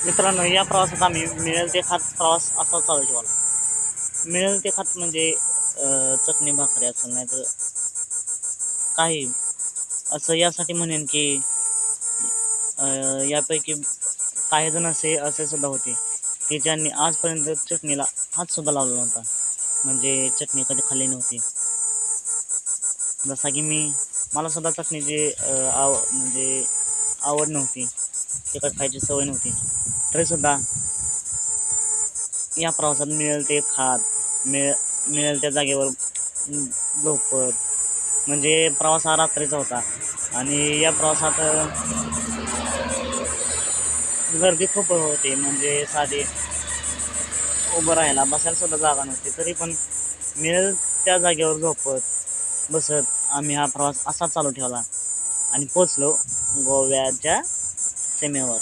मित्रांनो, या प्रवासात आम्ही मिळेल ते खात प्रवास असा चालू ठेवला. मिळेल ते खात म्हणजे चटणी भाकरी असेल, नाही तर काही असं यासाठी म्हणेन की यापैकी काही जण असे सुद्धा होते की ज्यांनी आजपर्यंत चटणीला हात सुद्धा लावला नव्हता, म्हणजे चटणी कधी खाल्ली नव्हती. जसा की मला सुद्धा चटणीची म्हणजे आवड नव्हती, तिखट खायची सवय नव्हती. तरी सुद्धा या प्रवासात मिळेल ते खात, मिळेल त्या जागेवर झोपत, म्हणजे प्रवास हा रात्रीचा होता आणि या प्रवासात गर्दी खूप होती. म्हणजे साधी उभं राहायला बसायला सुद्धा जागा नव्हती. तरी पण मिळेल त्या जागेवर झोपत बसत आम्ही हा प्रवास असा चालू ठेवला आणि पोचलो गोव्याच्या सीमेवर.